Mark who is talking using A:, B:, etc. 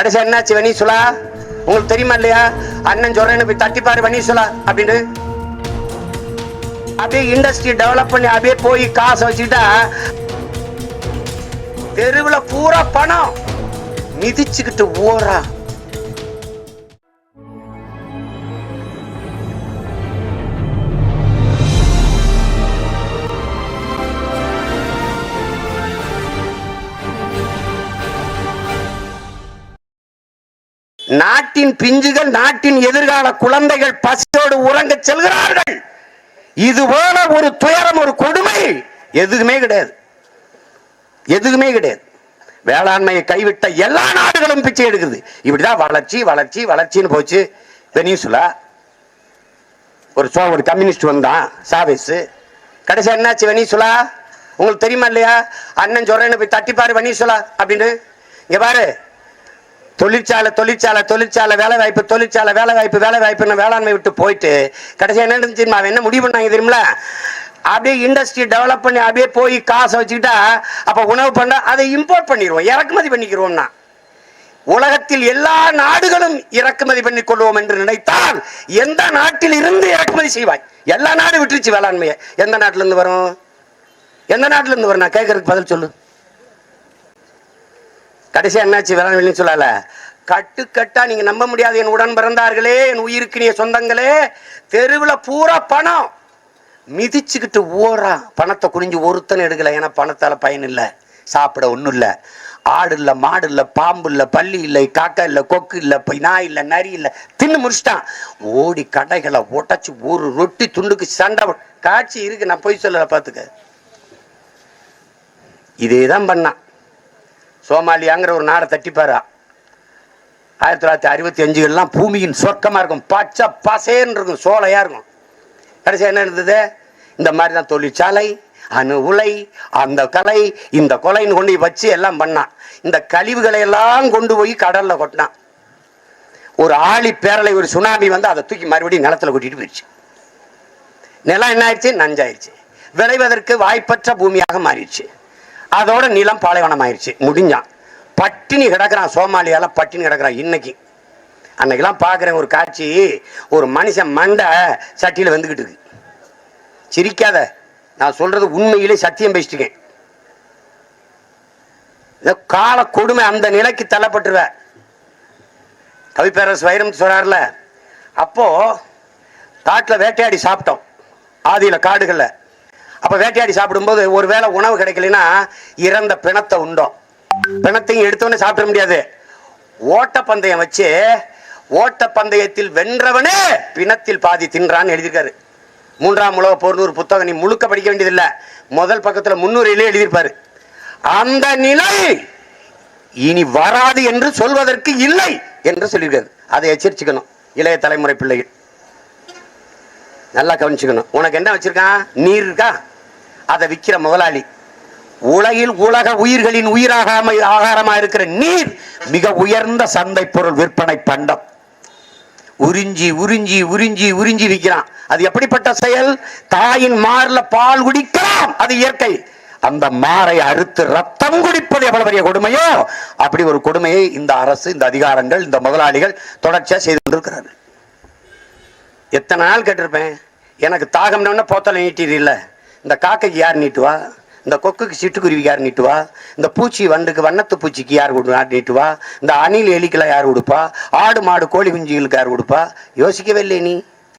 A: கடைசி என்னாச்சு வெனிசுலா உங்களுக்கு தெரியுமா இல்லையா? அண்ணன் சொல்றேன்னு போய் தட்டிப்பாரு வெனிசுலா அப்படின்னு. அப்படியே இண்டஸ்ட்ரி டெவலப் பண்ணி அப்படியே போய் காசை வச்சுக்கிட்டா தெருவில் பூரா பணம் மிதிச்சுக்கிட்டு ஓரா. நாட்டின் பிஞ்சுகள், நாட்டின் எதிர்கால குழந்தைகள் பசியோடு உறங்க செல்கிறார்கள். இதுபோல ஒரு துயரம், ஒரு கொடுமை எதுவுமே கிடையாது, எதுவுமே கிடையாது. வேளாண்மையை கைவிட்ட எல்லா நாடுகளும் பிச்சை எடுக்குது. இப்படிதான் வளர்ச்சி வளர்ச்சி வளர்ச்சின்னு போச்சு. வெனிசுலா ஒரு கம்யூனிஸ்ட் வந்தான், சாவேஸ். கடைசி என்னாச்சு வெனிசுலா உங்களுக்கு தெரியுமா இல்லையா? அண்ணன் சொல்றேன்னு போய் தட்டிப்பாரு வெனிசுலா அப்படின்னு. இங்க பாரு, தொழிற்சாலை தொழிற்சாலை தொழிற்சாலை வேலை வாய்ப்பு, தொழிற்சாலை வேலை வாய்ப்பு, வேலை வாய்ப்புன்னு வேளாண்மை விட்டு போயிட்டு கடைசி என்ன தெரியுமா? அவன் என்ன முடிவு பண்ணாங்க தெரியுமில? அப்படியே இண்டஸ்ட்ரி டெவலப் பண்ணி அப்படியே போய் காசை வச்சுக்கிட்டா அப்ப உணவு பண்ண அதை இம்போர்ட் பண்ணிடுவோம், இறக்குமதி பண்ணிக்கிறோம்னா. உலகத்தில் எல்லா நாடுகளும் இறக்குமதி பண்ணி கொள்வோம் என்று நினைத்தால் எந்த நாட்டில் இருந்து இறக்குமதி செய்வாய்? எல்லா நாடு விட்டுருச்சு வேளாண்மையை. எந்த நாட்டில இருந்து வரும்? எந்த நாட்டில இருந்து வரும்? நான் கேட்கறதுக்கு பதில் சொல்லு. கடைசி என்னாச்சு வேளாண்மை சொல்லல? கட்டுக்கட்டா நீங்க நம்ப முடியாது என் உடன் பிறந்தார்களே, என் உயிருக்கினிய சொந்தங்களே, தெருவில் பூரா பணம் மிதிச்சுக்கிட்டு ஓரா. பணத்தை குறிஞ்சு ஒருத்தனை எடுக்கல. ஏன்னா பணத்தால பயன் இல்லை, சாப்பிட ஒண்ணும் இல்லை. ஆடு இல்லை, மாடு இல்லை, பாம்பு இல்லை, பள்ளி இல்லை, காக்கா இல்லை, கொக்கு இல்லை, நாய் இல்லை, நரி இல்லை, தின்னு முடிச்சிட்டான். ஓடி கடைகளை உடைச்சு ஒரு ரொட்டி துண்டுக்கு சண்டை காட்சி இருக்கு. நான் போய் சொல்லல, பாத்துக்க. இதேதான் பண்ணான். சோமாலியாங்கிற ஒரு நாடை தட்டிப்பாரா 1965 பூமியின் சொர்க்கமா இருக்கும், பச்சை பசேன்னு இருக்கும், சோலையா இருக்கும். கடைசி என்ன இருந்தது? இந்த மாதிரி தான் தொழிற்சாலை, அணு உலை, அந்த கலை, இந்த கொலைன்னு கொண்டு வச்சு எல்லாம் பண்ணான். இந்த கழிவுகளை எல்லாம் கொண்டு போய் கடல்ல கொட்டினான். ஒரு ஆழி பேரலை, ஒரு சுனாமி வந்து அதை தூக்கி மறுபடியும் நிலத்துல கொட்டிட்டு போயிடுச்சு. நிலம் என்ன ஆயிடுச்சு? நஞ்சாயிடுச்சு. விளைவதற்கு வாய்ப்பற்ற பூமியாக மாறிடுச்சு. அதோட நிலம் பாலைவனம் ஆயிடுச்சு. முடிஞ்சான். பட்டினி கிடக்குறான், சோமாலியால பட்டினி கிடக்குறான் இன்னைக்கு. அன்னைக்கெல்லாம் பார்க்குறேன் ஒரு காட்சி, ஒரு மனுஷன் மண்டை சட்டியில் வந்துக்கிட்டு இருக்கு. சிரிக்காத, நான் சொல்றது உண்மையிலே சத்தியம் பேசிட்டுக்கேன். கால கொடுமை, அந்த நிலைக்கு தள்ளப்பட்டுருவ. கவிப்பேரரசு வைரம் சொல்றாருல, அப்போ காட்டில் வேட்டையாடி சாப்பிட்டோம், ஆதியில காடுகள்ல. அப்ப வேட்டையாடி சாப்பிடும்போது ஒருவேளை உணவு கிடைக்கலன்னா இறந்த பிணத்தை உண்டோம். பிணத்தையும் எடுத்தவொடனே சாப்பிட முடியாது. ஓட்டப்பந்தயம் வச்சு, ஓட்டப்பந்தயத்தில் வென்றவனே பிணத்தில் பாதி தின்றான்னு எழுதியிருக்காரு. 3ஆம் உலக போர்னு ஒரு புத்தகம், நீ முழுக்க படிக்க வேண்டியதில்லை, முதல் பக்கத்துல 300 எழுதியிருப்பாரு. அந்த நிலை இனி வராது என்று சொல்வதற்கு இல்லை என்று சொல்லியிருக்காரு. அதை எச்சரிச்சுக்கணும் இளைய தலைமுறை பிள்ளைகள், நல்லா கவனிச்சுக்கணும். உனக்கு என்ன வச்சிருக்கான்? நீர் இருக்கா? அதை விற்கிற முதலாளி. உலகில் உலக உயிர்களின் ஆகாரமா இருக்கிற நீர் மிக உயர்ந்த சந்தை பொருள், விற்பனை பண்டம். உறிஞ்சி உறிஞ்சி உறிஞ்சி உறிஞ்சி விற்கிறான். அது எப்படிப்பட்ட செயல்? தாயின் மார்ல பால் குடிக்கலாம், அது இயற்கை. அந்த மாரை அறுத்து ரத்தம் குடிப்பது எவ்வளவு பெரிய கொடுமையோ, அப்படி ஒரு கொடுமையை இந்த அரசு, இந்த அதிகாரங்கள், இந்த முதலாளிகள் தொடர்ச்சியா செய்து கொண்டிருக்கிறார்கள். எத்தனை நாள் கேட்டிருப்பேன், எனக்கு தாகம்னா போத்தலை நீட்டிடு இல்லை, இந்த காக்கைக்கு யார் நீட்டுவா? இந்த கொக்குக்கு சிட்டுக்குருவிக்கு யார் நீட்டுவா? இந்த பூச்சி வண்டுக்கு, வண்ணத்து பூச்சிக்கு யார் நீட்டுவா? இந்த அணில் எலிக்கெல்லாம் யார் கொடுப்பா? ஆடு மாடு கோழி குஞ்சுகளுக்கு யார் கொடுப்பா? யோசிக்கவே இல்லை நீ.